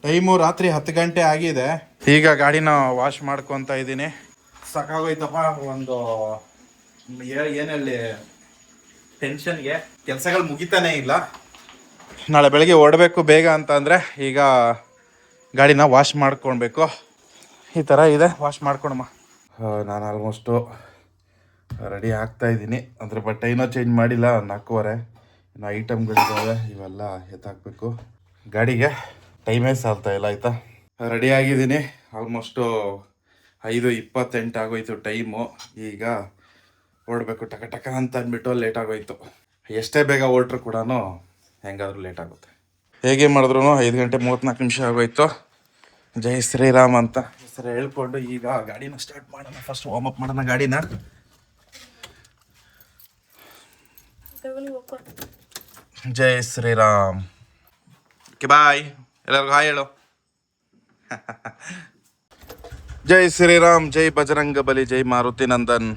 Time ರಾತ್ರಿ 10 ಗಂಟೆ ಆಗಿದೆ. ಈಗ ಗಾಡಿನ ವಾಶ್ ಮಾಡ್ಕೊತ ಇದ್ದೀನಿ. ಸಾಕಾಗೋಯ್ತಪ್ಪ. ಒಂದು ಏನಲ್ಲಿ ಟೆನ್ಷನ್ಗೆ ಕೆಲಸಗಳು ಮುಗಿತಾನೆ ಇಲ್ಲ. ನಾಳೆ ಬೆಳಗ್ಗೆ ಓಡಬೇಕು ಬೇಗ ಅಂತ ಅಂದರೆ ಈಗ ಗಾಡಿನ ವಾಶ್ ಮಾಡ್ಕೊಳ್ಬೇಕು. ಈ ಥರ ಇದೆ, ವಾಶ್ ಮಾಡ್ಕೊಳಮ್ಮ. ನಾನು ಆಲ್ಮೋಸ್ಟು ರೆಡಿ ಆಗ್ತಾ ಇದ್ದೀನಿ. ಅಂದರೆ ಬಟ್ಟೆ ಇನ್ನೂ ಚೇಂಜ್ ಮಾಡಿಲ್ಲ. 4:15 ಇನ್ನು ಐಟಮ್ಗಳಿದ್ದಾವೆ, ಇವೆಲ್ಲ ಎತ್ತಾಕಬೇಕು. ಗಾಡಿಗೆ ಟೈಮೇ ಸಾಲ್ತಾ ಇಲ್ಲ. ಆಯಿತಾ, ರೆಡಿ ಆಗಿದ್ದೀನಿ. ಆಲ್ಮೋಸ್ಟು 5:28 ಆಗೋಯ್ತು ಟೈಮು. ಈಗ ಓಡಬೇಕು ಟಕ ಟಕ ಅಂತ ಅಂದ್ಬಿಟ್ಟು ಲೇಟ್ ಆಗೋಯ್ತು. ಎಷ್ಟೇ ಬೇಗ ಹೊರಟ್ರು ಕೂಡ ಹೆಂಗಾದ್ರೂ ಲೇಟ್ ಆಗುತ್ತೆ. ಹೇಗೆ ಮಾಡಿದ್ರು 5:34 ಆಗೋಯ್ತು. ಜೈ ಶ್ರೀರಾಮ್ ಅಂತ ಹೆಸರು ಹೇಳ್ಕೊಂಡು ಈಗ ಗಾಡಿನ ಸ್ಟಾರ್ಟ್ ಮಾಡೋಣ. ಫಸ್ಟ್ ವಾರ್ಮ್ ಅಪ್ ಮಾಡೋಣ ಗಾಡಿನ. ಜೈ ಶ್ರೀರಾಮ್. ಓಕೆ ಬಾಯ್, ಎಲ್ಲರಿಗೂ ಹಾಯ್ ಹೇಳು. ಜೈ ಶ್ರೀರಾಮ್, ಜೈ ಬಜರಂಗ ಬಲಿ, ಜೈ ಮಾರುತಿ ನಂದನ್.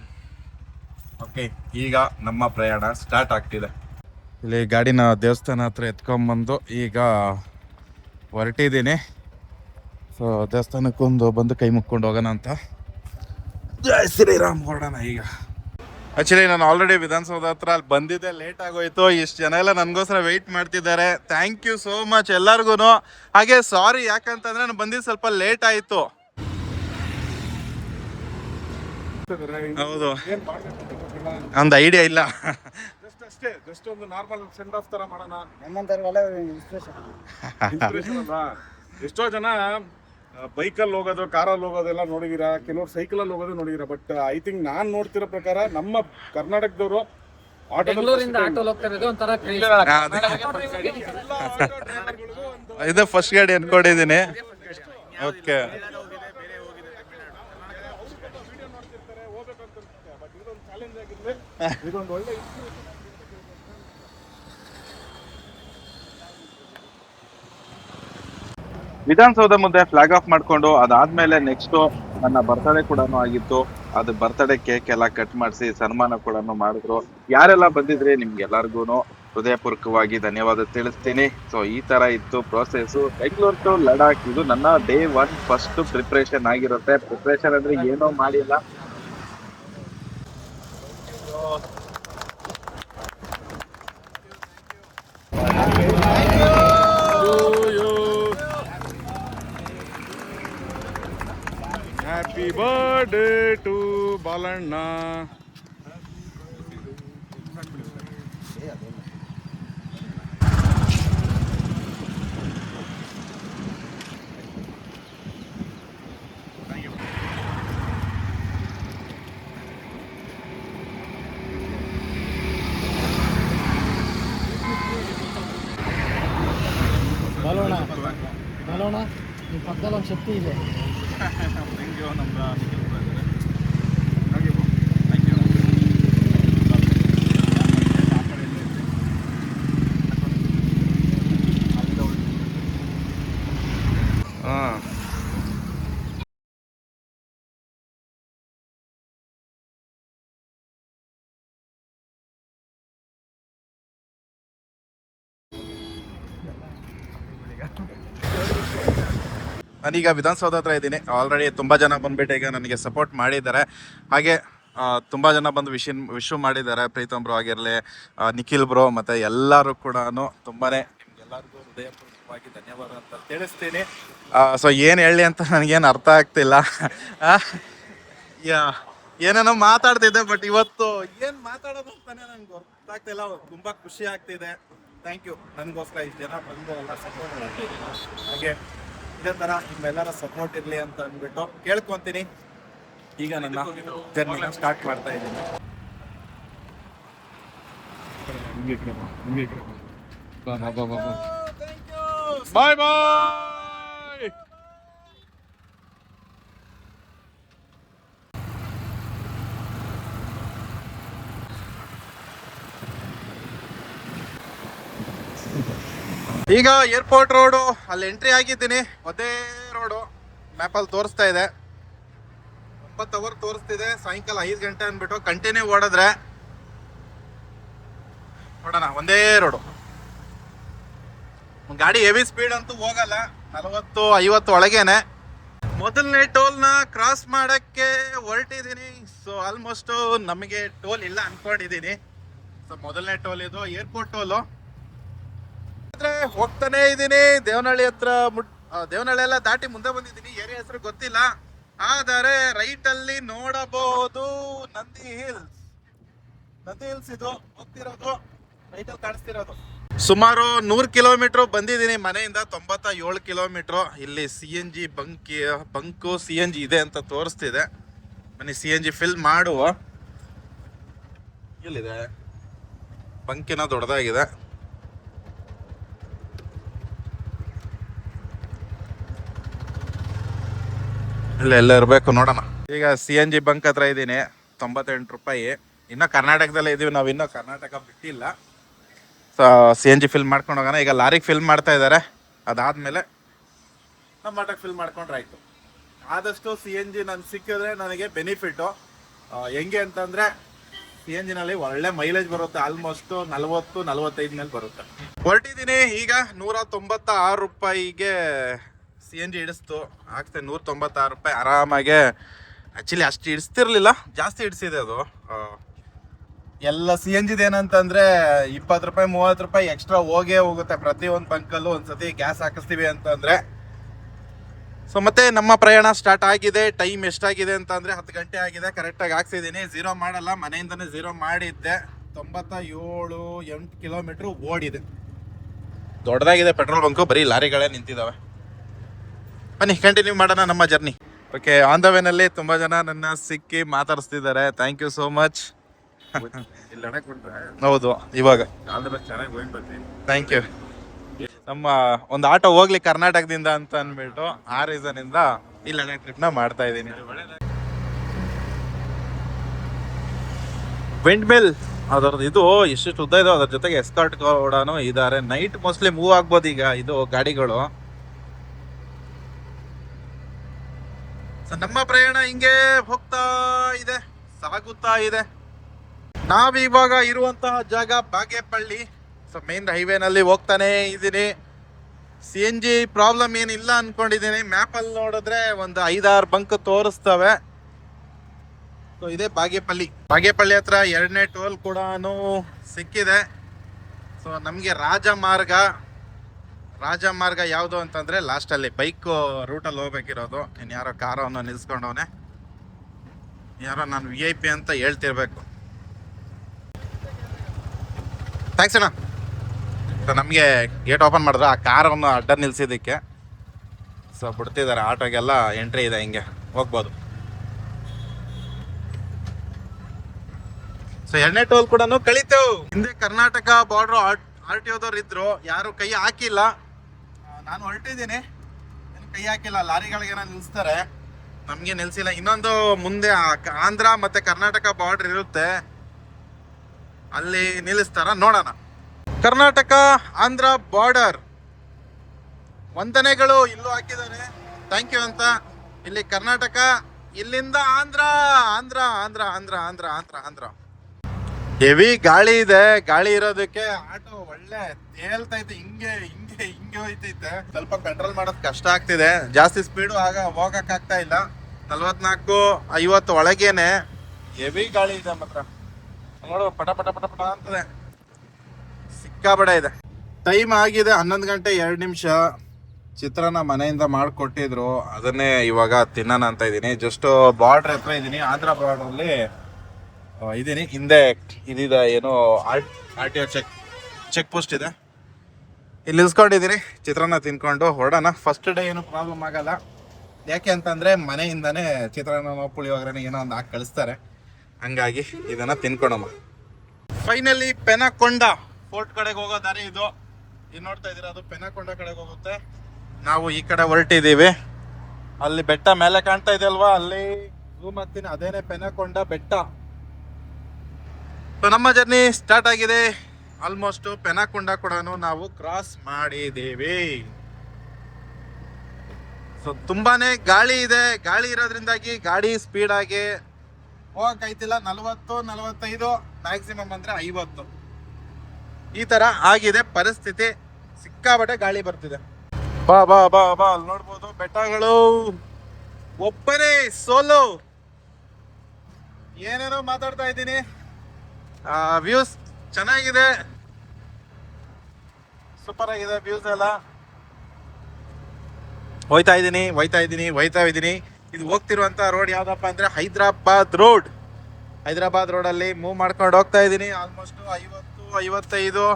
ಓಕೆ, ಈಗ ನಮ್ಮ ಪ್ರಯಾಣ ಸ್ಟಾರ್ಟ್ ಆಗ್ತಿದೆ. ಇಲ್ಲಿ ಗಾಡಿನ ದೇವಸ್ಥಾನ ಹತ್ರ ಎತ್ಕೊಂಬಂದು ಈಗ ಹೊರಟಿದ್ದೀನಿ. ಸೊ ದೇವಸ್ಥಾನಕ್ಕೊಂದು ಬಂದು ಕೈ ಮುಕ್ಕೊಂಡು ಹೋಗೋಣ ಅಂತ. ಜೈ ಶ್ರೀರಾಮ್, ಹೊರಡೋಣ ಈಗ. ಆ್ಯಕ್ಚುಲಿ ನಾನು ಆಲ್ರೆಡಿ ವಿಧಾನಸೌಧ ಹತ್ರ ಅಲ್ಲಿ ಬಂದಿದ್ದೆ, ಲೇಟ್ ಆಗೋಯ್ತು. ಇಷ್ಟು ಜನ ಎಲ್ಲ ನನಗೋಸ್ಕರ ವೆಯ್ಟ್ ಮಾಡ್ತಿದ್ದಾರೆ. ಥ್ಯಾಂಕ್ ಯು ಸೋ ಮಚ್ ಎಲ್ಲರಿಗೂ. ಹಾಗೆ ಸಾರಿ, ಯಾಕಂತಂದರೆ ನಾನು ಬಂದಿದ್ದು ಸ್ವಲ್ಪ ಲೇಟ್ ಆಯಿತು. ಹೌದು, ಒಂದು ಐಡಿಯಾ ಇಲ್ಲ. ಜಸ್ಟ್ ಒಂದು ನಾರ್ಮಲ್ ಸೆಂಡ್ ಆಫ್ ತರ ಮಾಡೋಣ. ಎಷ್ಟೋ ಜನ ಬೈಕಲ್ಲಿ ಹೋಗೋದು, ಕಾರಲ್ಲಿ ಹೋಗೋದೆಲ್ಲ ನೋಡಿದೀರಾ, ಕೆಲವರು ಸೈಕಲಲ್ಲಿ ಹೋಗೋದು ನೋಡಿದೀರಾ. ಬಟ್ ಐ ಥಿಂಕ್ ನಾನ್ ನೋಡ್ತಿರೋ ಪ್ರಕಾರ ನಮ್ಮ ಕರ್ನಾಟಕದವರು ಇದು ಫಸ್ಟ್ ಗಾಡಿ ಅನ್ಕೊಂಡಿದ್ದೀನಿ. ಓಕೆ, ಇದೊಂದು ಒಳ್ಳೆ ವಿಧಾನಸೌಧ ಮುಂದೆ ಫ್ಲಾಗ್ ಆಫ್ ಮಾಡ್ಕೊಂಡು ಅದಾದ್ಮೇಲೆ ನೆಕ್ಸ್ಟ್ ನನ್ನ ಬರ್ತಡೇ ಕೂಡ ಆಗಿತ್ತು. ಅದು ಬರ್ತಡೇ ಕೇಕ್ ಎಲ್ಲ ಕಟ್ ಮಾಡಿಸಿ ಸನ್ಮಾನ ಕೂಡ ಮಾಡಿದ್ರು. ಯಾರೆಲ್ಲ ಬಂದಿದ್ರಿ ನಿಮ್ಗೆಲ್ಲರಿಗೂ ಹೃದಯಪೂರ್ವಕವಾಗಿ ಧನ್ಯವಾದ ತಿಳಿಸ್ತೀನಿ. ಸೊ ಈ ತರ ಇತ್ತು ಪ್ರೋಸೆಸ್. ಬೆಂಗಳೂರು ಟು ಲಡಾಖ್ ಇದು ನನ್ನ ಡೇ 1 ಫಸ್ಟ್ ಪ್ರಿಪ್ರೇಷನ್ ಆಗಿರುತ್ತೆ. ಪ್ರಿಪ್ರೇಷನ್ ಅಂದ್ರೆ ಏನೋ ಮಾಡಿಲ್ಲ. ಹ್ಯಾಪಿ ಬರ್ಡೇ ಟು ಬಾಲಣ್ಣ. ಬಾಲೋಣ ನಿಮ್ಮ ಪಕ್ಕದಲ್ಲಿ ಒಂದು ಶಕ್ತಿ ಇದೆ. ನಾನೀಗ ವಿಧಾನಸೌಧ ಹತ್ರ ಇದ್ದೀನಿ. ಆಲ್ರೆಡಿ ತುಂಬ ಜನ ಬಂದುಬಿಟ್ಟು ಈಗ ನನಗೆ ಸಪೋರ್ಟ್ ಮಾಡಿದ್ದಾರೆ. ಹಾಗೆ ತುಂಬ ಜನ ಬಂದು ವಿಶ್ ಮಾಡಿದ್ದಾರೆ. ಪ್ರೀತಮ್ ಬ್ರೋ ಆಗಿರಲಿ, ನಿಖಿಲ್ ಬ್ರೋ, ಮತ್ತು ಎಲ್ಲರೂ ಕೂಡ ತುಂಬಾ ನಿಮ್ಗೆಲ್ಲರಿಗೂ ಹೃದಯಪೂರ್ವಕವಾಗಿ ಧನ್ಯವಾದ ಅಂತ ತಿಳಿಸ್ತೀನಿ. ಸೊ ಏನು ಹೇಳಿ ಅಂತ ನನಗೇನು ಅರ್ಥ ಆಗ್ತಿಲ್ಲ. ಏನೇನೋ ಮಾತಾಡ್ತಿದ್ದೆ, ಬಟ್ ಇವತ್ತು ಏನು ಮಾತಾಡೋದು ಅಂತಾನೆ ನನಗೆ ಗೊತ್ತಾಗ್ತಿಲ್ಲ. ತುಂಬ ಖುಷಿ ಆಗ್ತಿದೆ. ಥ್ಯಾಂಕ್ ಯು, ನನಗೋಸ್ಕರ ಇಷ್ಟು ಜನ ಬಂದು ಎಲ್ಲ ಸಪೋರ್ಟ್ ಮಾಡ್ತಿದ್ದೀನಿ. ಹಾಗೆ ಇದೇ ಥರ ನಿಮ್ಮೆಲ್ಲರ ಸಪೋರ್ಟ್ ಇರಲಿ ಅಂತ ಅಂದ್ಬಿಟ್ಟು ಕೇಳ್ಕೊತೀನಿ. ಈಗ ನನ್ನ ಜರ್ನಿನ ಸ್ಟಾರ್ಟ್ ಮಾಡ್ತಾ ಇದ್ದೀನಿ. ಬಾಯ್ ಬಾಯ್. ಈಗ ಏರ್ಪೋರ್ಟ್ ರೋಡು ಅಲ್ಲಿ ಎಂಟ್ರಿ ಆಗಿದ್ದೀನಿ. ಅದೇ ರೋಡು ಮ್ಯಾಪಲ್ಲಿ ತೋರಿಸ್ತಾ ಇದೆ. 9 ಅವರ್ ತೋರಿಸ್ತಿದೆ. ಸಾಯಂಕಾಲ 5 ಗಂಟೆ ಅಂದ್ಬಿಟ್ಟು ಕಂಟಿನ್ಯೂ ಓಡಿದ್ರೆ ನೋಡೋಣ. ಒಂದೇ ರೋಡು, ಗಾಡಿ ಹೆವಿ ಸ್ಪೀಡ್ ಅಂತೂ ಹೋಗಲ್ಲ. 40-50 ಒಳಗೇನೆ. ಮೊದಲನೇ ಟೋಲ್ನ ಕ್ರಾಸ್ ಮಾಡಕ್ಕೆ ಹೊರಟಿದ್ದೀನಿ. ಸೊ ಆಲ್ಮೋಸ್ಟ್ ನಮಗೆ ಟೋಲ್ ಇಲ್ಲ ಅನ್ಕೊಂಡಿದ್ದೀನಿ. ಸೊ ಮೊದಲನೇ ಟೋಲ್ ಇದು ಏರ್ಪೋರ್ಟ್ ಟೋಲು. ಹೋಗ್ತಾನೆ ಇದ್ದೀನಿ. ದೇವನಹಳ್ಳಿ ಹತ್ರ ದೇವನಹಳ್ಳಿ ಎಲ್ಲ ದಾಟಿ ಮುಂದೆ ಬಂದಿದ್ದೀನಿ. ಏರಿಯಾ ಹೆಸರು ಗೊತ್ತಿಲ್ಲ, ಆದರೆ ರೈಟ್ ಅಲ್ಲಿ ನೋಡಬಹುದು ನಂದಿ ಹಿಲ್ಸ್ ಇದು ಹೋಗ್ತಿರೋದು, ರೈಟ್ ಅಲ್ಲಿ ಕಾಣಿಸ್ತಿರೋದು. ಸುಮಾರು 100 ಕಿಲೋಮೀಟರ್ ಬಂದಿದ್ದೀನಿ ಮನೆಯಿಂದ. 97 ಕಿಲೋಮೀಟರ್. ಇಲ್ಲಿ CNG ಬಂಕು CNG ಇದೆ ಅಂತ ತೋರಿಸ್ತಿದೆ. ಬನ್ನಿ CNG ಫಿಲ್ ಮಾಡುವ. ಎಲ್ಲಿದೆ ಬಂಕಿನ ದೊಡ್ಡದಾಗಿದೆ. ಎಲ್ಲ ಇರಬೇಕು ನೋಡೋಣ. ಈಗ CNG ಬಂಕ್ ಹತ್ರ ಇದ್ದೀನಿ. 98 ರೂಪಾಯಿ. ಇನ್ನು ಕರ್ನಾಟಕದಲ್ಲೇ ಇದೀವಿ ನಾವು, ಇನ್ನೂ ಕರ್ನಾಟಕ ಬಿಟ್ಟಿಲ್ಲ. ಸೊ CNG ಫಿಲ್ ಮಾಡ್ಕೊಂಡು ಹೋಗೋಣ. ಈಗ ಲಾರಿಗೆ ಫಿಲ್ ಮಾಡ್ತಾ ಇದ್ದಾರೆ. ಅದಾದಮೇಲೆ ನಮ್ಮ ಮಠಕ್ಕೆ ಫಿಲ್ ಮಾಡ್ಕೊಂಡ್ರೆ ಆಯಿತು. ಆದಷ್ಟು CNG ನನಗೆ ಸಿಕ್ಕಿದ್ರೆ ನನಗೆ ಬೆನಿಫಿಟ್ಟು. ಹೆಂಗೆ ಅಂತಂದರೆ CNGನಲ್ಲಿ ಒಳ್ಳೆ ಮೈಲೇಜ್ ಬರುತ್ತೆ. ಆಲ್ಮೋಸ್ಟ್ 40-45 ಮೇಲೆ ಬರುತ್ತೆ. ಹೊರಟಿದ್ದೀನಿ ಈಗ. 196 ರೂಪಾಯಿಗೆ CNG ಹಿಡಿಸ್ತು. ಆಗ್ತದೆ 196 ರೂಪಾಯಿ ಆರಾಮಾಗೆ. ಆ್ಯಕ್ಚುಲಿ ಅಷ್ಟು ಹಿಡಿಸ್ತಿರ್ಲಿಲ್ಲ, ಜಾಸ್ತಿ ಹಿಡಿಸಿದೆ ಅದು. ಎಲ್ಲ CNGದು ಏನಂತಂದರೆ 20 ರೂಪಾಯಿ 30 ರೂಪಾಯಿ ಎಕ್ಸ್ಟ್ರಾ ಹೋಗೇ ಹೋಗುತ್ತೆ ಪ್ರತಿಯೊಂದು ಬಂಕಲ್ಲೂ. ಒಂದ್ಸತಿ ಗ್ಯಾಸ್ ಹಾಕಿಸ್ತೀವಿ ಅಂತಂದರೆ. ಸೊ ಮತ್ತೆ ನಮ್ಮ ಪ್ರಯಾಣ ಸ್ಟಾರ್ಟ್ ಆಗಿದೆ. ಟೈಮ್ ಎಷ್ಟಾಗಿದೆ ಅಂತಂದರೆ 10 ಗಂಟೆ ಆಗಿದೆ. ಕರೆಕ್ಟಾಗಿ ಹಾಕ್ಸಿದ್ದೀನಿ. 0 ಮಾಡಲ್ಲ, ಮನೆಯಿಂದನೇ 0 ಮಾಡಿದ್ದೆ. 97-8 ಕಿಲೋಮೀಟ್ರ್ ಓಡಿದೆ. ದೊಡ್ಡದಾಗಿದೆ ಪೆಟ್ರೋಲ್ ಬಂಕು, ಬರೀ ಲಾರಿಗಳೇ ನಿಂತಿದ್ದಾವೆ. ಬನ್ನಿ ಕಂಟಿನ್ಯೂ ಮಾಡೋಣ ನಮ್ಮ ಜರ್ನಿ. ಓಕೆ, ಆನ್ ದ ವೇನಲ್ಲಿ ತುಂಬ ಜನ ನನ್ನ ಸಿಕ್ಕಿ ಮಾತಾಡಿಸ್ತಿದ್ದಾರೆ. Thank you so much. ಹೌದು, ಇವಾಗ ಥ್ಯಾಂಕ್ ಯು. ನಮ್ಮ ಒಂದು ಆಟೋ ಹೋಗ್ಲಿ ಕರ್ನಾಟಕದಿಂದ ಅಂತ ಅಂದ್ಬಿಟ್ಟು ಆ ರೀಸನ್ ಇಂದ ಈ ಲಡಾಖ್ ಟ್ರಿಪ್ನ ಮಾಡ್ತಾ ಇದ್ದೀನಿ. ವಿಂಡ್ ಮಿಲ್ ಅದರದ್ದು ಇದು ಎಷ್ಟು ಉದ್ದ ಇದೆ. ಅದ್ರ ಜೊತೆಗೆ ಎಸ್ಕಾರ್ಟ್ ಕೂಡ ಇದ್ದಾರೆ. ನೈಟ್ ಮೋಸ್ಟ್ಲಿ ಮೂವ್ ಆಗ್ಬೋದು ಈಗ ಇದು ಗಾಡಿಗಳು. ನಮ್ಮ ಪ್ರಯಾಣ ಹಿಂಗೆ ಹೋಗ್ತಾ ಇದೆ, ಸಾಗುತ್ತಾ ಇದೆ. ನಾವಿವಾಗ ಇರುವಂತಹ ಜಾಗ ಬಾಗೇಪಲ್ಲಿ. ಸೊ ಮೇನ್ ಹೈವೇನಲ್ಲಿ ಹೋಗ್ತಾನೆ ಇದ್ದೀನಿ. CNG ಪ್ರಾಬ್ಲಮ್ ಏನಿಲ್ಲ ಅನ್ಕೊಂಡಿದ್ದೀನಿ. ಮ್ಯಾಪಲ್ಲಿ ನೋಡಿದ್ರೆ ಒಂದು 5-6 ಬಂಕ್ ತೋರಿಸ್ತವೆ. ಸೊ ಇದೇ ಬಾಗೇಪಲ್ಲಿ ಹತ್ರ 2ನೇ ಟೋಲ್ ಕೂಡ ಸಿಕ್ಕಿದೆ. ಸೊ ನಮಗೆ ರಾಜಮಾರ್ಗ ಯಾವುದು ಅಂತಂದರೆ ಲಾಸ್ಟಲ್ಲಿ ಬೈಕ್ ರೂಟಲ್ಲಿ ಹೋಗ್ಬೇಕಿರೋದು. ಇನ್ನು ಯಾರೋ ಕಾರನ್ನು ನಿಲ್ಸ್ಕೊಂಡವನೆ, ಯಾರೋ ನಾನು VIP ಅಂತ ಹೇಳ್ತಿರ್ಬೇಕು. ಥ್ಯಾಂಕ್ಸ್ ಅಣ್ಣ. ಸೊ ನಮಗೆ ಗೇಟ್ ಓಪನ್ ಮಾಡಿದ್ರೆ ಆ ಕಾರನ್ನು ಅಡ್ಡ ನಿಲ್ಸಿದ್ದಕ್ಕೆ. ಸೊ ಬಿಡ್ತಿದ್ದಾರೆ, ಆಟೋಗೆಲ್ಲ ಎಂಟ್ರಿ ಇದೆ, ಹಿಂಗೆ ಹೋಗ್ಬೋದು. ಸೊ 2ನೇ ಟೋಲ್ ಕೂಡ ಕಳೀತೇವು. ಹಿಂದೆ ಕರ್ನಾಟಕ ಬಾರ್ಡರ್ RTOದವ್ರು ಇದ್ರು, ಯಾರು ಕೈ ಹಾಕಿಲ್ಲ. ನಾನು ಹೊರಟಿದ್ದೀನಿ, ಕೈ ಹಾಕಿಲ್ಲ. ಲಾರಿಗಳಿಗೇನೋ ನಿಲ್ಲಿಸ್ತಾರೆ, ನಮಗೆ ನಿಲ್ಸಿಲ್ಲ. ಇನ್ನೊಂದು ಮುಂದೆ ಆಂಧ್ರ ಮತ್ತು ಕರ್ನಾಟಕ ಬಾರ್ಡರ್ ಇರುತ್ತೆ, ಅಲ್ಲಿ ನಿಲ್ಲಿಸ್ತಾರ, ನೋಡೋಣ. ಕರ್ನಾಟಕ ಆಂಧ್ರ ಬಾರ್ಡರ್ ವಂದನೆಗಳು ಇಲ್ಲೂ ಹಾಕಿದ್ದಾರೆ, ಥ್ಯಾಂಕ್ ಯು ಅಂತ. ಇಲ್ಲಿ ಕರ್ನಾಟಕ, ಇಲ್ಲಿಂದ ಆಂಧ್ರ. ಹೆವಿ ಗಾಳಿ ಇದೆ. ಗಾಳಿ ಇರೋದಕ್ಕೆ ಆಟೋ ಒಳ್ಳೆ ತೇಲ್ತೈತೆ, ಹಿಂಗೆ ಹೋಯ್ತೈತೆ. ಸ್ವಲ್ಪ ಕಂಟ್ರೋಲ್ ಮಾಡೋದು ಕಷ್ಟ ಆಗ್ತಿದೆ. ಜಾಸ್ತಿ ಸ್ಪೀಡು ಹೋಗಕ್ ಆಗ್ತಾ ಇಲ್ಲ. 44-50 ಒಳಗೇನೆ ಹೆವಿ ಗಾಳಿ ಇದೆ ಮಾತ್ರ. ನೋಡು, ಪಟ ಅಂತದೆ, ಸಿಕ್ಕಾಬಡ ಇದೆ. ಟೈಮ್ ಆಗಿದೆ 11 ಗಂಟೆ 2 ನಿಮಿಷ. ಚಿತ್ರಾನ್ನ ಮನೆಯಿಂದ ಮಾಡಿಕೊಟ್ಟಿದ್ರು, ಅದನ್ನೇ ಇವಾಗ ತಿನ್ನೋಣ ಅಂತ ಇದ್ದೀನಿ. ಜಸ್ಟ್ ಬಾರ್ಡ್ರ್ ಹತ್ರ ಇದ್ದೀನಿ, ಆಂಧ್ರ ಬಾರ್ಡ್ರಲ್ಲಿ ಇದ್ದೀನಿ. ಹಿಂದೆ ಇದಿದೆ, ಏನೋ RTO ಚೆಕ್ ಪೋಸ್ಟ್ ಇದೆ, ಇಲ್ಲಿ ನಿಲ್ಸ್ಕೊಂಡಿದ್ದೀನಿ. ಚಿತ್ರಾನ್ನ ತಿನ್ಕೊಂಡು ಹೊರಡೋಣ. ಫಸ್ಟ್ ಡೇ ಏನು ಪ್ರಾಬ್ಲಮ್ ಆಗಲ್ಲ, ಯಾಕೆ ಅಂತಂದರೆ ಮನೆಯಿಂದನೇ ಚಿತ್ರಾನ್ನ ಪುಳಿಯೋಗರೆ ಏನೋ ಒಂದು ಹಾಕಿ ಕಳಿಸ್ತಾರೆ. ಹಂಗಾಗಿ ಇದನ್ನು ತಿನ್ಕೊಳಮ್ಮ. ಫೈನಲಿ ಪೆನಕೊಂಡ ಫೋರ್ಟ್ ಕಡೆಗೆ ಹೋಗೋ ದಾರಿ ಇದು. ಇಲ್ಲಿ ನೋಡ್ತಾ ಇದ್ದೀರಾ, ಅದು ಪೆನಕೊಂಡ ಕಡೆಗೆ ಹೋಗುತ್ತೆ. ನಾವು ಈ ಕಡೆ ಹೊರಟಿದ್ದೀವಿ. ಅಲ್ಲಿ ಬೆಟ್ಟ ಮೇಲೆ ಕಾಣ್ತಾ ಇದೆ ಅಲ್ವಾ, ಅಲ್ಲಿ ಝೂಮ್ ಹಾಕ್ತೀನಿ, ಅದೇನೆ ಪೆನಕೊಂಡ ಬೆಟ್ಟ. ಸೊ ನಮ್ಮ ಜರ್ನಿ ಸ್ಟಾರ್ಟ್ ಆಗಿದೆ. ಆಲ್ಮೋಸ್ಟ್ ಪೆನಕೊಂಡ ಕೂಡ ನಾವು ಕ್ರಾಸ್ ಮಾಡಿದ್ದೀವಿ. ಸೊ ತುಂಬಾನೇ ಗಾಳಿ ಇದೆ. ಗಾಳಿ ಇರೋದ್ರಿಂದಾಗಿ ಗಾಡಿ ಸ್ಪೀಡಾಗಿ ಹೋಗಕ್ಕಾಯ್ತಿಲ್ಲ. 40-45, ಮ್ಯಾಕ್ಸಿಮಮ್ ಅಂದರೆ 50, ಈ ಥರ ಆಗಿದೆ ಪರಿಸ್ಥಿತಿ. ಸಿಕ್ಕಾಬಟ್ಟೆ ಗಾಳಿ ಬರ್ತಿದೆ. ಬಾ ಬಾ ಬಾ ಬಾ, ಅಲ್ಲಿ ನೋಡ್ಬೋದು ಬೆಟ್ಟಗಳು. ಒಬ್ಬನೇ ಸೋಲೋ ಏನೇನೋ ಮಾತಾಡ್ತಾ ಇದ್ದೀನಿ. ವ್ಯೂಸ್ ಚೆನ್ನಾಗಿದೆ, ಸೂಪರ್ ಆಗಿದೆ ವ್ಯೂಸ್ ಎಲ್ಲ. ಹೋಯ್ತಾ ಇದ್ದೀನಿ. ಇದು ಹೋಗ್ತಿರುವಂತ ರೋಡ್ ಯಾವ್ದಪ್ಪ ಅಂದ್ರೆ ಹೈದರಾಬಾದ್ ರೋಡಲ್ಲಿ ಮೂವ್ ಮಾಡ್ಕೊಂಡು ಹೋಗ್ತಾ ಇದ್ದೀನಿ. ಆಲ್ಮೋಸ್ಟ್ 50-55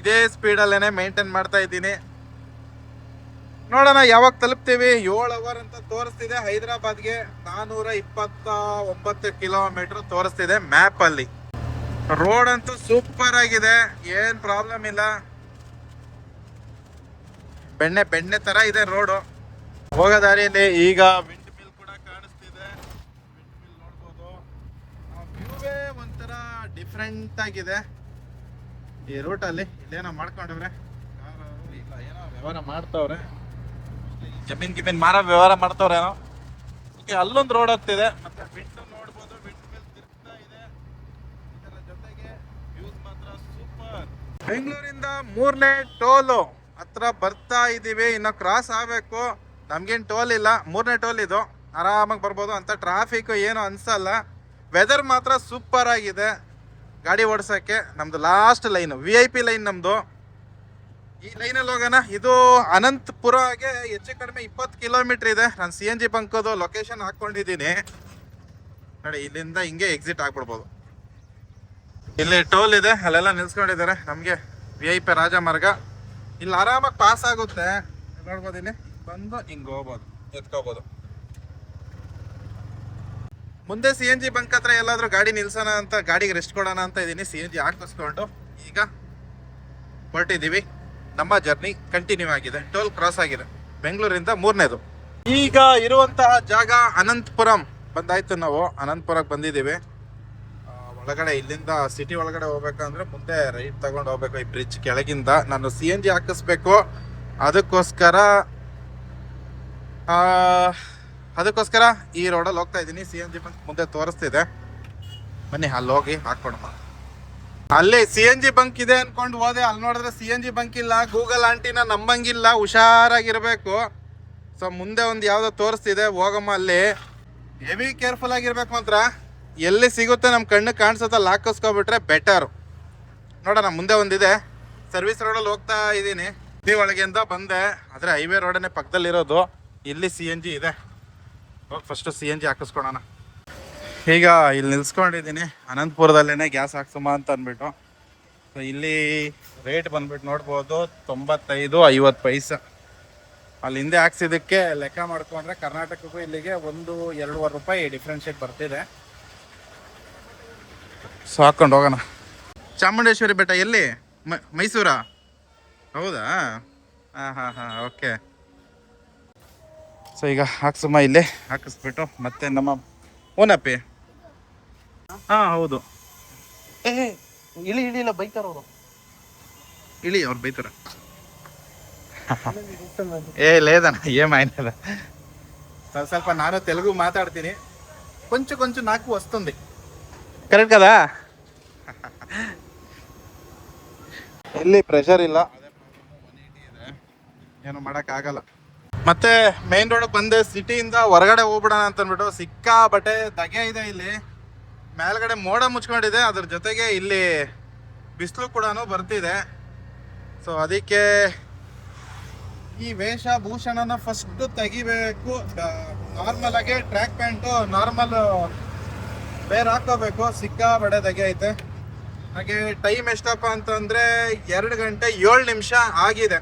ಇದೇ ಸ್ಪೀಡಲ್ಲೇನೆ ಮೇಂಟೈನ್ ಮಾಡ್ತಾ ಇದ್ದೀನಿ. ನೋಡೋಣ ಯಾವಾಗ ತಲುಪ್ತೀವಿ. 7 ಅವರ್ ಅಂತ ತೋರಿಸ್ತಿದೆ. ಹೈದರಾಬಾದ್ಗೆ 429 ಕಿಲೋಮೀಟರ್ ತೋರಿಸ್ತಿದೆ ಮ್ಯಾಪ್ ಅಲ್ಲಿ. ರೋಡ್ ಅಂತೂ ಸೂಪರ್ ಆಗಿದೆ, ಏನ್ ಪ್ರಾಬ್ಲಮ್ ಇಲ್ಲ. ಬೆಣ್ಣೆ ತರ ಇದೆ ರೋಡು. ಹೋಗೋ ದಾರಿಯಲ್ಲಿ ಈಗ ವಿಂಡ್ ಮಿಲ್ ಕೂಡ ಕಾಣಿಸ್ತಿದೆ. ವಿಂಡ್ ಮಿಲ್ ನೋಡ್ಬೋದು. ವ್ಯೂವೇ ಒಂಥರ ಡಿಫ್ರೆಂಟ್ ಆಗಿದೆ ಈ ರೂಟಲ್ಲಿ. ಇಲ್ಲೇನೋ ಮಾಡ್ಕೊಂಡವ್ರೆ, ಇಲ್ಲ ಏನೋ ವ್ಯವಹಾರ ಮಾಡ್ತವ್ರೆ, ಜಮೀನ್ ಮಾರೋ ವ್ಯವಹಾರ ಮಾಡ್ತವ್ರೇನೋ. ಓಕೆ, ಅಲ್ಲೊಂದು ರೋಡ್ ಹೋಗ್ತಿದೆ. ಮತ್ತೆ ವಿಂಡ್ ನೋಡ್ಬೋದು, ವಿಂಡ್ ಮಿಲ್ ತಿರ್ಗ್ತಾ ಇದೆ. ಇದರ ಜೊತೆಗೆ ವ್ಯೂಸ್ ಮಾತ್ರ ಸೂಪರ್. ಬೆಂಗಳೂರಿಂದ 3ನೇ ಟೋಲು ಹತ್ರ ಬರ್ತಾ ಇದೀವಿ. ಇನ್ನು ಕ್ರಾಸ್ ಆಗಬೇಕು. ನಮ್ಗೇನು ಟೋಲ್ ಇಲ್ಲ, 3ನೇ ಟೋಲ್ ಇದು. ಆರಾಮಾಗಿ ಬರ್ಬೋದು ಅಂತ. ಟ್ರಾಫಿಕ್ ಏನು ಅನ್ಸಲ್ಲ. ವೆದರ್ ಮಾತ್ರ ಸೂಪರ್ ಆಗಿದೆ ಗಾಡಿ ಓಡಿಸೋಕ್ಕೆ. ನಮ್ದು ಲಾಸ್ಟ್ ಲೈನ್ VIP ಲೈನ್ ನಮ್ದು. ಈ ಲೈನಲ್ಲಿ ಹೋಗೋಣ. ಇದು ಅನಂತಪುರಗೆ ಹೆಚ್ಚು ಕಡಿಮೆ 20 ಕಿಲೋಮೀಟರ್ ಇದೆ. ನಾನು CNG ಬಂಕದು ಲೊಕೇಶನ್ ಹಾಕೊಂಡಿದ್ದೀನಿ ನೋಡಿ. ಇಲ್ಲಿಂದ ಹಿಂಗೆ ಎಕ್ಸಿಟ್ ಆಗ್ಬಿಡ್ಬೋದು. ಇಲ್ಲಿ ಟೋಲ್ ಇದೆ, ಅಲ್ಲೆಲ್ಲ ನಿಲ್ಸ್ಕೊಂಡಿದ್ದಾರೆ. ನಮಗೆ VIP ರಾಜಮಾರ್ಗ. ಇಲ್ಲಿ ಆರಾಮಾಗಿ ಪಾಸ್ ಆಗುತ್ತೆ. ನೋಡ್ಬೋದು, ಇಲ್ಲಿ ಬಂದು ಹಿಂಗೆ ಹೋಗ್ಬೋದು, ಎತ್ಕೋಬೋದು. ಮುಂದೆ CNG ಬಂಕ್ ಹತ್ರ ಎಲ್ಲಾದ್ರೂ ಗಾಡಿ ನಿಲ್ಸೋಣ ಅಂತ, ಗಾಡಿಗೆ ರೆಸ್ಟ್ ಕೊಡೋಣ ಅಂತ ಇದ್ದೀನಿ. CNG ಹಾಕಿಸ್ಕೊಂಡು ಈಗ ಹೊರಟಿದ್ದೀವಿ. ನಮ್ಮ ಜರ್ನಿ ಕಂಟಿನ್ಯೂ ಆಗಿದೆ. ಟೋಲ್ ಕ್ರಾಸ್ ಆಗಿದೆ ಬೆಂಗಳೂರಿಂದ 3ನೇದು. ಈಗ ಇರುವಂತಹ ಜಾಗ ಅನಂತಪುರಂ ಬಂದಾಯ್ತು. ನಾವು ಅನಂತಪುರಕ್ಕೆ ಬಂದಿದ್ದೀವಿ. ಒಳಗಡೆ ಇಲ್ಲಿಂದ ಸಿಟಿ ಒಳಗಡೆ ಹೋಗ್ಬೇಕಂದ್ರೆ ಮುಂದೆ ರೈಟ್ ತಗೊಂಡು ಹೋಗ್ಬೇಕು. ಈ ಬ್ರಿಡ್ಜ್ ಕೆಳಗಿಂದ ನಾನು CNG ಹಾಕಿಸ್ಬೇಕು. ಅದಕ್ಕೋಸ್ಕರ ಈ ರೋಡಲ್ಲಿ ಹೋಗ್ತಾ ಇದ್ದೀನಿ. CNG ಬಂಕ್ ಮುಂದೆ ತೋರಿಸ್ತಿದೆ, ಬನ್ನಿ ಅಲ್ಲಿ ಹೋಗಿ ಹಾಕೊಂಡು. ಅಲ್ಲಿ CNG ಬಂಕ್ ಇದೆ ಅನ್ಕೊಂಡು ಹೋದೆ. ಅಲ್ಲಿ ನೋಡಿದ್ರೆ CNG ಬಂಕ್ ಇಲ್ಲ. ಗೂಗಲ್ ಆಂಟಿನ ನಂಬಂಗಿಲ್ಲ, ಹುಷಾರಾಗಿರ್ಬೇಕು. ಸೊ ಮುಂದೆ ಒಂದು ಯಾವುದೋ ತೋರಿಸ್ತಿದೆ, ಹೋಗಮ್ಮ ಅಲ್ಲಿ. ಹೆವಿ ಕೇರ್ಫುಲ್ ಆಗಿರ್ಬೇಕು ಮಾತ್ರ. ಎಲ್ಲಿ ಸಿಗುತ್ತೆ ನಮ್ಮ ಕಣ್ಣು ಕಾಣಿಸುತ್ತಲ್ಲ ಹಾಕಿಸ್ಕೊಬಿಟ್ರೆ ಬೆಟರು. ನೋಡೋಣ, ಮುಂದೆ ಒಂದಿದೆ. ಸರ್ವಿಸ್ ರೋಡಲ್ಲಿ ಹೋಗ್ತಾ ಇದ್ದೀನಿ. ಸಿಟಿ ಒಳಗಿಂದ ಬಂದೆ, ಆದರೆ ಹೈವೇ ರೋಡನ್ನೇ ಪಕ್ಕದಲ್ಲಿರೋದು. ಇಲ್ಲಿ CNG ಇದೆ. ಹೋಗಿ ಫಸ್ಟು CNG ಹಾಕಿಸ್ಕೊಳೋಣ. ಈಗ ಇಲ್ಲಿ ನಿಲ್ಸ್ಕೊಂಡಿದ್ದೀನಿ ಅನಂತಪುರದಲ್ಲೇ ಗ್ಯಾಸ್ ಹಾಕ್ಸಮ್ಮ ಅಂತ ಅಂದ್ಬಿಟ್ಟು. ಸೊ ಇಲ್ಲಿ ರೇಟ್ ಬಂದ್ಬಿಟ್ಟು ನೋಡ್ಬೋದು 95-50 ಪೈಸೆ. ಅಲ್ಲಿ ಹಿಂದೆ ಹಾಕ್ಸಿದ್ದಕ್ಕೆ ಲೆಕ್ಕ ಮಾಡ್ಕೊಂಡ್ರೆ ಕರ್ನಾಟಕಕ್ಕೂ ಇಲ್ಲಿಗೆ 1-2 ರೂಪಾಯಿ ಡಿಫ್ರೆನ್ಷಿಯೇಟ್ ಬರ್ತಿದೆ. ಸೊ ಹಾಕ್ಕೊಂಡು ಹೋಗೋಣ. ಚಾಮುಂಡೇಶ್ವರಿ ಬೆಟ್ಟ ಎಲ್ಲಿ? ಮೈಸೂರಾ? ಹೌದಾ? ಹಾಂ ಓಕೆ. ಸೊ ಈಗ ಹಾಕ್ಸಮ್ಮ, ಇಲ್ಲೇ ಹಾಕಿಸ್ಬಿಟ್ಟು ಮತ್ತೆ ನಮ್ಮ ಓನಪ್ಪಿ. ಹೌದು. ಇಳಿಲ್ಲ, ಬೈತಾರ ಅವರು. ಅವ್ರು ಬೈತಾರ. లేదన్నా ఏమైనా ಸ್ವಲ್ಪ ನಾನು తెలుగు మాట్లాడుತೀನಿ. కొంచెం నాకు వస్తుంది. కరెక్ట్ కదా? ಇಲ್ಲಿ ಪ್ರೆಷರ್ ಇಲ್ಲ, ಏನು ಮಾಡೋಕ್ಕಾಗಲ್ಲ. ಮತ್ತೆ ಮೇನ್ ರೋಡ್ ಬಂದೆ. ಸಿಟಿಯಿಂದ ಹೊರಗಡೆ ಹೋಗ್ಬಿಡೋಣ ಅಂತ ಅಂದ್ಬಿಟ್ಟು ಸಿಕ್ಕಾಬಟ್ಟೆ ಧಗೆ ಇದೆ ಇಲ್ಲಿ. ಮೇಲ್ಗಡೆ ಮೋಡ ಮುಚ್ಕೊಂಡಿದೆ, ಅದ್ರ ಜೊತೆಗೆ ಇಲ್ಲಿ ಬಿಸಿಲು ಕೂಡ ಬರ್ತಿದೆ. ಸೊ ಅದಕ್ಕೆ ಈ ವೇಷಭೂಷಣನ ಫಸ್ಟ್ ತೆಗಿಬೇಕು. ನಾರ್ಮಲ್ ಆಗಿ ಟ್ರ್ಯಾಕ್ ಪ್ಯಾಂಟು ನಾರ್ಮಲ್ ಬೇರೆ ಹಾಕೋಬೇಕು. ಸಿಕ್ಕಾಬಟ್ಟೆ ಧಗೆ ಐತೆ. ಹಾಗೆ ಟೈಮ್ ಎಷ್ಟಪ್ಪ ಅಂತಂದ್ರೆ 2 ಗಂಟೆ 7 ನಿಮಿಷ ಆಗಿದೆ.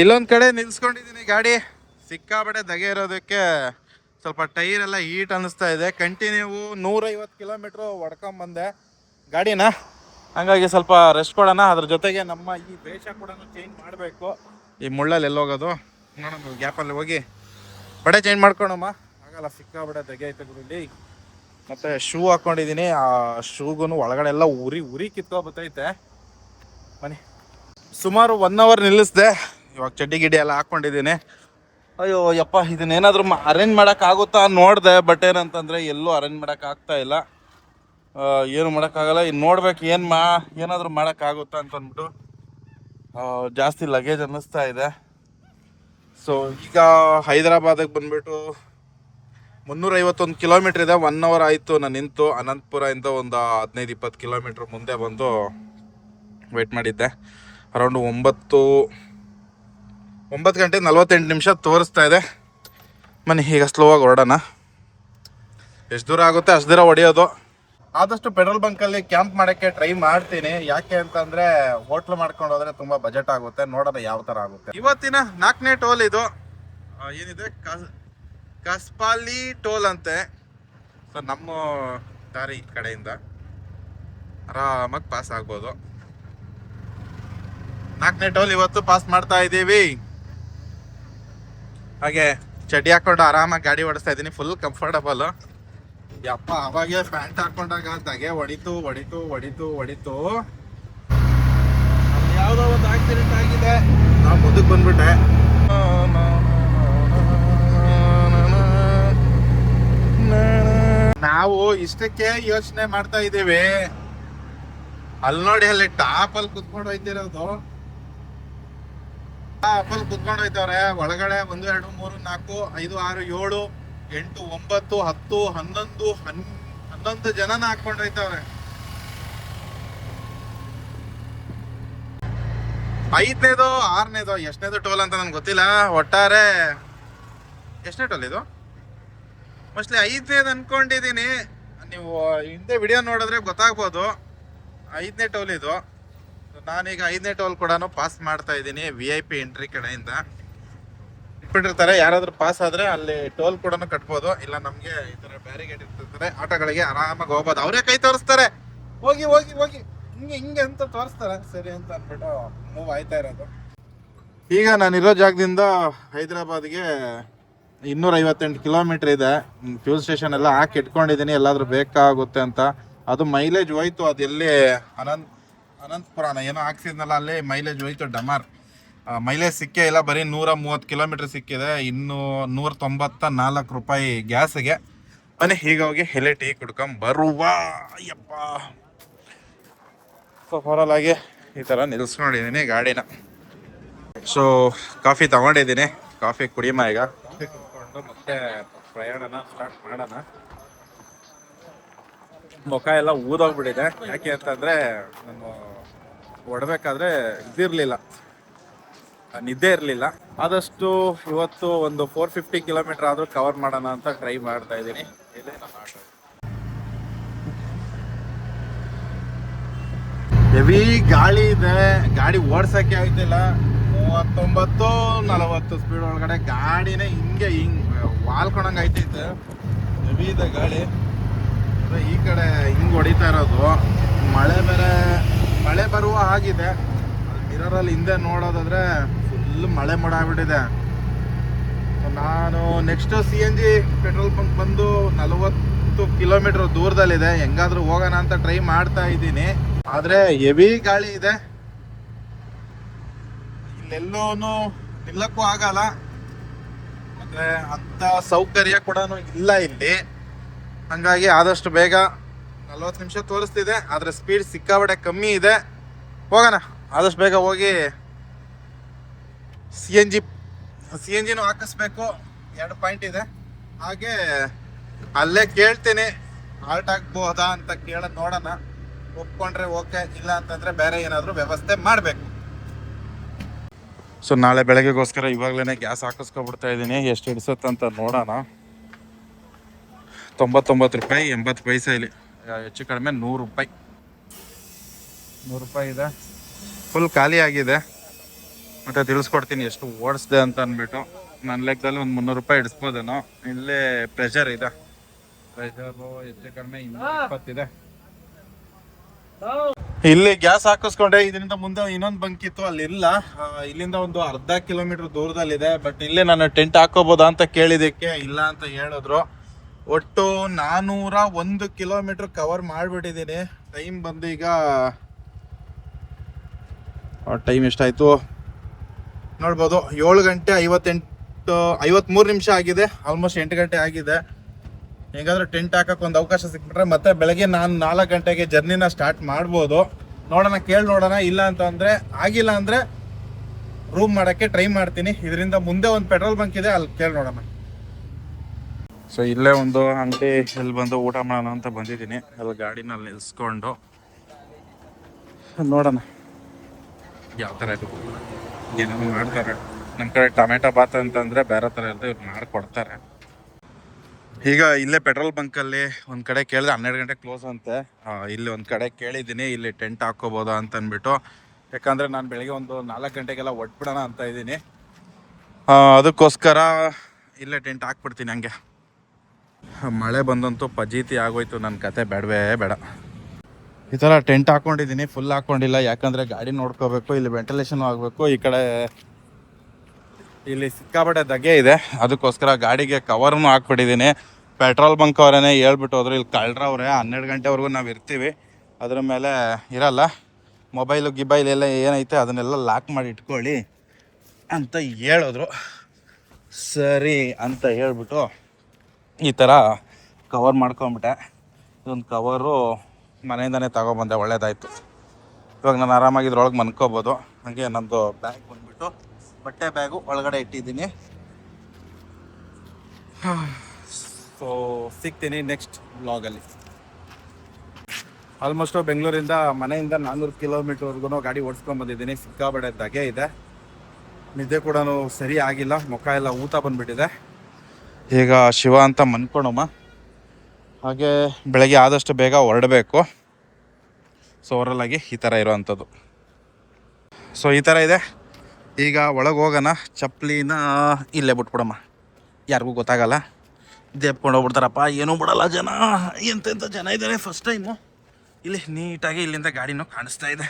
ಇಲ್ಲೊಂದು ಕಡೆ ನಿಲ್ಸ್ಕೊಂಡಿದ್ದೀನಿ ಗಾಡಿ. ಸಿಕ್ಕಾಬಟ್ಟೆ ಧಗೆ ಇರೋದಕ್ಕೆ ಸ್ವಲ್ಪ ಟೈರ್ ಎಲ್ಲ ಹೀಟ್ ಅನ್ನಿಸ್ತಾ ಇದೆ. ಕಂಟಿನ್ಯೂ 150 ಕಿಲೋಮೀಟ್ರು ಹೊಡ್ಕೊಂಬಂದೆ ಗಾಡಿನ. ಹಂಗಾಗಿ ಸ್ವಲ್ಪ ರೆಸ್ಟ್ ಕೊಡೋಣ. ಅದ್ರ ಜೊತೆಗೆ ನಮ್ಮ ಈ ವೇಷ ಕೂಡ ಚೇಂಜ್ ಮಾಡಬೇಕು. ಈ ಮುಳ್ಳಲ್ಲಿ ಎಲ್ಲೋಗೋದು ನೋಡೋಣ, ಗ್ಯಾಪಲ್ಲಿ ಹೋಗಿ ಬಡೆ ಚೇಂಜ್ ಮಾಡ್ಕೊಳಮ್ಮ. ಆಗಲ್ಲ, ಸಿಕ್ಕಾಬಟ್ಟೆ ಧಗೆ ಐತೆ ಗುರುಲ್ಲಿ. ಮತ್ತು ಶೂ ಹಾಕ್ಕೊಂಡಿದ್ದೀನಿ. ಆ ಶೂಗೂ ಒಳಗಡೆ ಎಲ್ಲ ಉರಿ ಕಿತ್ಕೊಬತ್ತೈತೆ. ಬನ್ನಿ, ಸುಮಾರು 1 ಅವರ್ ನಿಲ್ಲಿಸಿದೆ. ಇವಾಗ ಚಡ್ಡಿ ಗಿಡ್ಡಿ ಎಲ್ಲ ಹಾಕ್ಕೊಂಡಿದ್ದೀನಿ. ಅಯ್ಯೋ ಯಪ್ಪ, ಇದನ್ನೇನಾದರೂ ಅರೇಂಜ್ ಮಾಡೋಕ್ಕಾಗುತ್ತಾ ನೋಡಿದೆ. ಬಟ್ ಏನಂತಂದರೆ ಎಲ್ಲೂ ಅರೇಂಜ್ ಮಾಡೋಕ್ಕಾಗ್ತಾ ಇಲ್ಲ. ಏನು ಮಾಡೋಕ್ಕಾಗಲ್ಲ. ಇನ್ನು ನೋಡ್ಬೇಕು ಏನಾದರೂ ಮಾಡೋಕ್ಕಾಗುತ್ತಾ ಅಂತ ಅಂದ್ಬಿಟ್ಟು. ಜಾಸ್ತಿ ಲಗೇಜ್ ಅನ್ನಿಸ್ತಾ ಇದೆ. ಸೊ ಈಗ ಹೈದರಾಬಾದಿಗೆ ಬಂದ್ಬಿಟ್ಟು 351 ಕಿಲೋಮೀಟ್ರ್ ಇದೆ. 1 ಅವರ್ ಆಯಿತು ನಾನು ನಿಂತು. ಅನಂತಪುರದಿಂದ ಒಂದು 15-20 ಕಿಲೋಮೀಟ್ರ್ ಮುಂದೆ ಬಂದು ವೆಯ್ಟ್ ಮಾಡಿದ್ದೆ. ಅರೌಂಡ್ 9 ಗಂಟೆ 48 ನಿಮಿಷ ತೋರಿಸ್ತಾ ಇದೆ. ಮನೆ ಈಗ ಸ್ಲೋವಾಗಿ ಹೊರಡೋಣ. ಎಷ್ಟು ದೂರ ಆಗುತ್ತೆ ಅಷ್ಟು ದೂರ ಹೊಡೆಯೋದು. ಆದಷ್ಟು ಪೆಟ್ರೋಲ್ ಬಂಕಲ್ಲಿ ಕ್ಯಾಂಪ್ ಮಾಡೋಕ್ಕೆ ಟ್ರೈ ಮಾಡ್ತೀನಿ. ಯಾಕೆ ಅಂತಂದರೆ ಹೋಟ್ಲು ಮಾಡ್ಕೊಂಡು ಹೋದರೆ ತುಂಬ ಬಜೆಟ್ ಆಗುತ್ತೆ. ನೋಡೋಣ ಯಾವ ಥರ ಆಗುತ್ತೆ. ಇವತ್ತಿನ 4ನೇ ಟೋಲ್ ಇದು. ಏನಿದೆ ಕಸ್ಪಾಲಿ ಟೋಲ್ ಅಂತೆ. ಸೊ ನಮ್ಮ ದಾರಿ ಕಡೆಯಿಂದ ಆರಾಮಾಗಿ ಪಾಸ್ ಆಗ್ಬೋದು. 4ನೇ ಟೋಲ್ ಇವತ್ತು ಪಾಸ್ ಮಾಡ್ತಾ ಇದ್ದೀವಿ. ಹಾಗೆ ಚಡ್ಡಿ ಹಾಕೊಂಡು ಆರಾಮಾಗಿ ಗಾಡಿ ಓಡಿಸ್ತಾ ಇದ್ದೀನಿ. Full comfortable. ಯಪ್ಪ ಅವಾಗೆ ಪ್ಯಾಂಟ್ ಹಾಕೊಂಡಾಗ ಧಗೆ ಹೊಡಿತು. ಯಾವುದೋ ಒಂದು ಆಕ್ಸಿಡೆಂಟ್ ಆಗಿದೆ. ನಾವು ಮುಂದಕ್ಕೆ ಬಂದ್ಬಿಟ್ಟೆ. ನಾವು ಇಷ್ಟಕ್ಕೆ ಯೋಚನೆ ಮಾಡ್ತಾ ಇದ್ದೀವಿ. ಅಲ್ಲಿ ನೋಡಿ, ಅಲ್ಲಿ ಟಾಪ್ ಅಲ್ಲಿ ಕುತ್ಕೊಂಡು ಹೋಯ್ತಿರೋದು. ಟಾಪ್ ಅಲ್ಲಿ ಕುತ್ಕೊಂಡು ಹೋಯ್ತವ್ರೆ. ಒಳಗಡೆ 1 2 3 4 5 6 7 8 9 10 11 ಜನನ ಹಾಕೊಂಡು ಹೋಯ್ತವ್ರೆ. 5ನೇದು 6ನೇದು ಎಷ್ಟನೇದು ಟೋಲ್ ಅಂತ ನನ್ಗೆ ಗೊತ್ತಿಲ್ಲ. ಒಟ್ಟಾರೆ ಎಷ್ಟನೇ ಟೋಲ್ ಇದು? ಮೋಸ್ಟ್ಲಿ 5ನೇದು ಅನ್ಕೊಂಡಿದ್ದೀನಿ. ನೀವು ಹಿಂದೆ ವಿಡಿಯೋ ನೋಡಿದ್ರೆ ಗೊತ್ತಾಗ್ಬೋದು. 5ನೇ ಟೋಲ್ ಇದು. ನಾನೀಗ 5ನೇ ಟೋಲ್ ಕೂಡ ಪಾಸ್ ಮಾಡ್ತಾ ಇದ್ದೀನಿ. VIP ಎಂಟ್ರಿ ಕಡೆಯಿಂದ ಇಟ್ಬಿಟ್ಟಿರ್ತಾರೆ. ಯಾರಾದ್ರೂ ಪಾಸ್ ಆದ್ರೆ ಅಲ್ಲಿ ಟೋಲ್ ಕೂಡ ಕಟ್ಬೋದು. ಇಲ್ಲ ನಮ್ಗೆ ಈ ತರ ಬ್ಯಾರಿಗೇಡ್ ಇರ್ತಿರ್ತಾರೆ. ಆಟೋಗಳಿಗೆ ಆರಾಮಾಗಿ ಹೋಗ್ಬೋದು. ಅವರೇ ಕೈ ತೋರಿಸ್ತಾರೆ, ಹೋಗಿ ಹಿಂಗೆ ಅಂತ ತೋರಿಸ್ತಾರೆ. ಸರಿ ಅಂತ ಅಂದ್ಬಿಟ್ಟು ಮೂವ್ ಆಯ್ತಾ ಇರೋದು. ಈಗ ನಾನಿರೋ ಜಾಗದಿಂದ ಹೈದರಾಬಾದ್ಗೆ 258 ಕಿಲೋಮೀಟ್ರ್ ಇದೆ. ಫ್ಯೂಲ್ ಸ್ಟೇಷನ್ ಎಲ್ಲ ಹಾಕಿ ಇಟ್ಕೊಂಡಿದ್ದೀನಿ, ಎಲ್ಲಾದ್ರೂ ಬೇಕಾಗುತ್ತೆ ಅಂತ. ಅದು ಮೈಲೇಜ್ ಹೋಯ್ತು. ಅದೆಲ್ಲಿ ಅನಂತಪುರನ ಏನೋ ಹಾಕ್ಸಿದ್ನಲ್ಲ, ಅಲ್ಲಿ ಮೈಲೇಜ್ ಹೋಯ್ತು. ಡಮಾರ್ ಮೈಲೇಜ್ ಸಿಕ್ಕೇ ಇಲ್ಲ. ಬರೀ 130 ಕಿಲೋಮೀಟ್ರ್ ಸಿಕ್ಕಿದೆ. ಇನ್ನು 194 ರೂಪಾಯಿ ಗ್ಯಾಸ್ಗೆ. ಬನ್ನಿ ಈಗ ಹೋಗಿ ಎಲೆ ಟೀ ಕುಡ್ಕೊಂಬರುವ. ಯಪ್ಪ ಸೊ ಓವರಾಲ್ ಆಗಿ ಈ ಥರ ನಿಲ್ಸ್ಕೊಂಡಿದ್ದೀನಿ ಗಾಡಿನ. ಸೊ ಕಾಫಿ ತಗೊಂಡಿದ್ದೀನಿ. ಕಾಫಿ ಕುಡಿಯಮ್ಮ ಈಗ. ಕಾಫಿ ಕುಡ್ಕೊಂಡು ಮತ್ತೆ ಪ್ರಯಾಣನ ಸ್ಟಾರ್ಟ್ ಮಾಡೋಣ. ಮುಖ ಎಲ್ಲ ಊದೋಗ್ಬಿಟ್ಟಿದೆ. ಯಾಕೆ ಅಂತಂದರೆ ನಾನು ಹೊಡ್ಬೇಕಾದ್ರೆ ಇದಿರಲಿಲ್ಲ, ನಿದ್ದೆ ಇರಲಿಲ್ಲ. ಆದಷ್ಟು ಇವತ್ತು ಒಂದು 450 ಕಿಲೋಮೀಟ್ರ್ ಆದರೂ ಕವರ್ ಮಾಡೋಣ ಅಂತ ಟ್ರೈ ಮಾಡ್ತಾ ಇದ್ದೀನಿ. ಇಲ್ಲೇ ನಮ್ಮ ಆಟೋ. ಹೆವಿ ಗಾಳಿ ಇದೆ. ಗಾಡಿ ಓಡ್ಸೋಕ್ಕೆ ಆಗ್ತಿಲ್ಲ. 39-40 ಸ್ಪೀಡ್ ಒಳಗಡೆ ಗಾಡಿನೇ ಹಿಂಗೆ ವಾಲ್ಕೊಂಡಂಗೆ ಆಯ್ತೈತೆ. ಹೆವಿ ಇದೆ ಗಾಳಿ. ಈ ಕಡೆ ಹಿಂಗೆ ಹೊಡಿತಾ ಇರೋದು. ಮಳೆ ಬರುವ ಆಗಿದೆ. ಮಿರರಲ್ಲಿ ಹಿಂದೆ ನೋಡೋದಾದ್ರೆ ಫುಲ್ ಮಳೆ ಮೋಡ ಆಗ್ಬಿಟ್ಟಿದೆ. ನಾನು ನೆಕ್ಸ್ಟ್ CNG ಪೆಟ್ರೋಲ್ ಬಂಕ್ ಬಂದು 40 ಕಿಲೋಮೀಟ್ರ್ ದೂರದಲ್ಲಿದೆ. ಹೆಂಗಾದ್ರೂ ಹೋಗೋಣ ಅಂತ ಟ್ರೈ ಮಾಡ್ತಾ ಇದ್ದೀನಿ. ಆದರೆ ಹೆವಿ ಗಾಳಿ ಇದೆ. ಇಲ್ಲೆಲ್ಲೂ ನಿಲ್ಲಕ್ಕೂ ಆಗಲ್ಲ. ಮತ್ತೆ ಅಂಥ ಸೌಕರ್ಯ ಕೂಡ ಇಲ್ಲ ಇಲ್ಲಿ. ಹಂಗಾಗಿ ಆದಷ್ಟು ಬೇಗ 40 ನಿಮಿಷ ತೋರಿಸ್ತಿದೆ. ಆದರೆ ಸ್ಪೀಡ್ ಸಿಕ್ಕಾಬಟ್ಟೆ ಕಮ್ಮಿ ಇದೆ. ಹೋಗೋಣ ಆದಷ್ಟು ಬೇಗ ಹೋಗಿ CNGನೂ ಹಾಕಿಸ್ಬೇಕು. 2 ಪಾಯಿಂಟ್ ಇದೆ. ಹಾಗೆ ಅಲ್ಲೇ ಕೇಳ್ತೀನಿ ಆಲ್ಟ್ ಆಗ್ಬೋದಾ ಅಂತ ಕೇಳೋದು. ನೋಡೋಣ. ಒಪ್ಕೊಂಡ್ರೆ ಓಕೆ, ಇಲ್ಲ ಅಂತಂದರೆ ಬೇರೆ ಏನಾದರೂ ವ್ಯವಸ್ಥೆ ಮಾಡಬೇಕು. ಸೊ ನಾಳೆ ಬೆಳಗ್ಗೆಗೋಸ್ಕರ ಇವಾಗಲೇ ಗ್ಯಾಸ್ ಹಾಕಿಸ್ಕೊಬಿಡ್ತಾ ಇದ್ದೀನಿ. ಎಷ್ಟು ಹಿಡಿಸುತ್ತಂತ ನೋಡೋಣ. 99 ರೂಪಾಯಿ 80 ಪೈಸೆ. ಇಲ್ಲಿ ಹೆಚ್ಚು ಕಡಿಮೆ 100 ರೂಪಾಯಿ. 100 ರೂಪಾಯಿ ಇದೆ. ಫುಲ್ ಖಾಲಿ ಆಗಿದೆ. ಮತ್ತು ತಿಳಿಸ್ಕೊಡ್ತೀನಿ ಎಷ್ಟು ಓಡಿಸ್ದೆ ಅಂತ ಅಂದ್ಬಿಟ್ಟು. ನನ್ನ ಲೆಕ್ಕದಲ್ಲಿ ಒಂದು 300 ರೂಪಾಯಿ ಹಿಡಿಸ್ಬೋದೇನೋ. ಇಲ್ಲೇ ಪ್ರೆಷರ್ ಇದೆ. ಪ್ರೆಷರು ಹೆಚ್ಚು ಕಡಿಮೆ 220 ಇದೆ. ಇಲ್ಲಿ ಗ್ಯಾಸ್ ಹಾಕಿಸ್ಕೊಂಡೆ. ಇದರಿಂದ ಮುಂದೆ ಇನ್ನೊಂದು ಬಂಕ್ ಇತ್ತು, ಅಲ್ಲಿಲ್ಲ. ಇಲ್ಲಿಂದ ಒಂದು ಅರ್ಧ ಕಿಲೋಮೀಟರ್ ದೂರದಲ್ಲಿದೆ. ಬಟ್ ಇಲ್ಲೇ ನಾನು ಟೆಂಟ್ ಹಾಕೋಬೋದಾ ಅಂತ ಕೇಳಿದ್ದಕ್ಕೆ ಇಲ್ಲ ಅಂತ ಹೇಳಿದ್ರು. ಒಟ್ಟು 401 ಕಿಲೋಮೀಟರ್ ಕವರ್ ಮಾಡಿಬಿಟ್ಟಿದ್ದೀನಿ. ಟೈಮ್ ಬಂದು ಈಗ ಟೈಮ್ ಎಷ್ಟಾಯಿತು ನೋಡ್ಬೋದು. 7 ಗಂಟೆ 53 ನಿಮಿಷ ಆಗಿದೆ. ಆಲ್ಮೋಸ್ಟ್ 8 ಗಂಟೆ ಆಗಿದೆ. ಹೇಗಾದ್ರೂ ಟೆಂಟ್ ಹಾಕಕ್ಕೆ ಒಂದು ಅವಕಾಶ ಸಿಕ್ಬಿಟ್ರೆ ಮತ್ತೆ ಬೆಳಗ್ಗೆ ನಾನು 4 ಗಂಟೆಗೆ ಜರ್ನಿನ ಸ್ಟಾರ್ಟ್ ಮಾಡ್ಬೋದು. ನೋಡೋಣ, ಕೇಳಿ ನೋಡೋಣ. ಇಲ್ಲ ಅಂತಂದರೆ ಆಗಿಲ್ಲ ಅಂದರೆ ರೂಮ್ ಮಾಡೋಕ್ಕೆ ಟ್ರೈ ಮಾಡ್ತೀನಿ. ಇದರಿಂದ ಮುಂದೆ ಒಂದು ಪೆಟ್ರೋಲ್ ಬಂಕ್ ಇದೆ, ಅಲ್ಲಿ ಕೇಳಿ ನೋಡೋಣ. ಸೊ ಇಲ್ಲೇ ಒಂದು ಅಂಗಡಿ ಇಲ್ಲಿ ಬಂದು ಊಟ ಮಾಡೋಣ ಅಂತ ಬಂದಿದ್ದೀನಿ. ಅಲ್ಲಿ ಗಾಡಿನಲ್ಲಿ ನಿಲ್ಸ್ಕೊಂಡು ನೋಡೋಣ ಯಾವ ಥರ ಇದು ಏನೇನು ಮಾಡ್ತಾರೆ. ನಮ್ಮ ಕಡೆ ಟೊಮೆಟೊ ಬಾತ್ ಅಂತಂದರೆ ಬೇರೆ ಥರ ಇರುತ್ತೆ, ಇವ್ರು ಮಾಡಿಕೊಡ್ತಾರೆ. ಈಗ ಇಲ್ಲೇ ಪೆಟ್ರೋಲ್ ಬಂಕಲ್ಲಿ ಒಂದು ಕಡೆ ಕೇಳಿದೆ 12 ಗಂಟೆ ಕ್ಲೋಸ್ ಅಂತೆ. ಇಲ್ಲಿ ಒಂದು ಕಡೆ ಕೇಳಿದ್ದೀನಿ, ಇಲ್ಲಿ ಟೆಂಟ್ ಹಾಕ್ಕೋಬೋದಾ ಅಂತ ಅಂದ್ಬಿಟ್ಟು. ಯಾಕಂದರೆ ನಾನು ಬೆಳಿಗ್ಗೆ ಒಂದು 4 ಗಂಟೆಗೆಲ್ಲ ಒಟ್ಬಿಡೋಣ ಅಂತ ಇದ್ದೀನಿ. ಅದಕ್ಕೋಸ್ಕರ ಇಲ್ಲೇ ಟೆಂಟ್ ಹಾಕ್ಬಿಡ್ತೀನಿ. ಹಂಗೆ ಮಳೆ ಬಂದಂತೂ ಪಜೀತಿ ಆಗೋಯ್ತು, ನನ್ನ ಕತೆ ಬೇಡವೇ ಬೇಡ. ಈ ಥರ ಟೆಂಟ್ ಹಾಕ್ಕೊಂಡಿದ್ದೀನಿ, ಫುಲ್ ಹಾಕ್ಕೊಂಡಿಲ್ಲ. ಯಾಕಂದರೆ ಗಾಡಿ ನೋಡ್ಕೋಬೇಕು, ಇಲ್ಲಿ ವೆಂಟಿಲೇಷನ್ ಆಗಬೇಕು. ಈ ಕಡೆ ಇಲ್ಲಿ ಸಿಕ್ಕಾಪಟ್ಟೆ ಧಗೆ ಇದೆ, ಅದಕ್ಕೋಸ್ಕರ ಗಾಡಿಗೆ ಕವರ್ನು ಹಾಕ್ಬಿಟ್ಟಿದ್ದೀನಿ. ಪೆಟ್ರೋಲ್ ಬಂಕ್ ಅವರೇ ಹೇಳ್ಬಿಟ್ಟು ಹೋದ್ರು, ಇಲ್ಲಿ ಕಳ್ರವ್ರೆ 12 ಗಂಟೆವರೆಗೂ ನಾವು ಇರ್ತೀವಿ, ಅದ್ರ ಮೇಲೆ ಇರಲ್ಲ, ಮೊಬೈಲು ಗಿಬೈಲ್ ಎಲ್ಲ ಏನೈತೆ ಅದನ್ನೆಲ್ಲ ಲಾಕ್ ಮಾಡಿ ಇಟ್ಕೊಳ್ಳಿ ಅಂತ ಹೇಳಿದ್ರು. ಸರಿ ಅಂತ ಹೇಳ್ಬಿಟ್ಟು ಈ ಥರ ಕವರ್ ಮಾಡ್ಕೊಂಬಿಟ್ಟೆ. ಇದೊಂದು ಕವರು ಮನೆಯಿಂದನೇ ತಗೊಬಂದೆ, ಒಳ್ಳೇದಾಯಿತು. ಇವಾಗ ನಾನು ಆರಾಮಾಗಿ ಇದ್ರೊಳಗೆ ಮನ್ಕೋಬೋದು. ಹಾಗೆ ನಮ್ಮದು ಬ್ಯಾಗ್ ಬಂದುಬಿಟ್ಟು ಬಟ್ಟೆ ಬ್ಯಾಗು ಒಳಗಡೆ ಇಟ್ಟಿದ್ದೀನಿ. ಸೊ ಸಿಗ್ತೀನಿ ನೆಕ್ಸ್ಟ್ ವ್ಲಾಗಲ್ಲಿ. ಆಲ್ಮೋಸ್ಟು ಬೆಂಗಳೂರಿಂದ ಮನೆಯಿಂದ 400 ಕಿಲೋಮೀಟರ್ವರೆಗೂ ಗಾಡಿ ಓಡಿಸ್ಕೊಂಬಂದಿದ್ದೀನಿ. ಸಿಕ್ಕಾಬಟ್ಟೆ ಧಗೆ ಇದೆ, ನಿದ್ದೆ ಕೂಡ ಸರಿ ಆಗಿಲ್ಲ, ಮುಖ ಎಲ್ಲ ಊತ ಬಂದುಬಿಟ್ಟಿದೆ. ಈಗ ಶಿವ ಅಂತ ಮನ್ಕೊಳಮ್ಮ. ಹಾಗೆ ಬೆಳಗ್ಗೆ ಆದಷ್ಟು ಬೇಗ ಹೊರಡಬೇಕು. ಸೊ ಓವರಲ್ಲಾಗಿ ಈ ಥರ ಇರೋವಂಥದ್ದು. ಸೊ ಈ ಥರ ಇದೆ. ಈಗ ಒಳಗೆ ಹೋಗೋಣ. ಚಪ್ಪಲಿನ ಇಲ್ಲೇ ಬಿಟ್ಬಿಡಮ್ಮ, ಯಾರಿಗೂ ಗೊತ್ತಾಗಲ್ಲ. ದೇಪ್ಕೊಂಡು ಹೋಗ್ಬಿಡ್ತಾರಪ್ಪ, ಏನೂ ಬಿಡಲ್ಲ ಜನ. ಎಂತೆಂಥ ಜನ ಇದ್ದಾರೆ. ಫಸ್ಟ್ ಟೈಮು ಇಲ್ಲಿ ನೀಟಾಗಿ ಇಲ್ಲಿಂದ ಗಾಡಿನೂ ಕಾಣಿಸ್ತಾ ಇದೆ.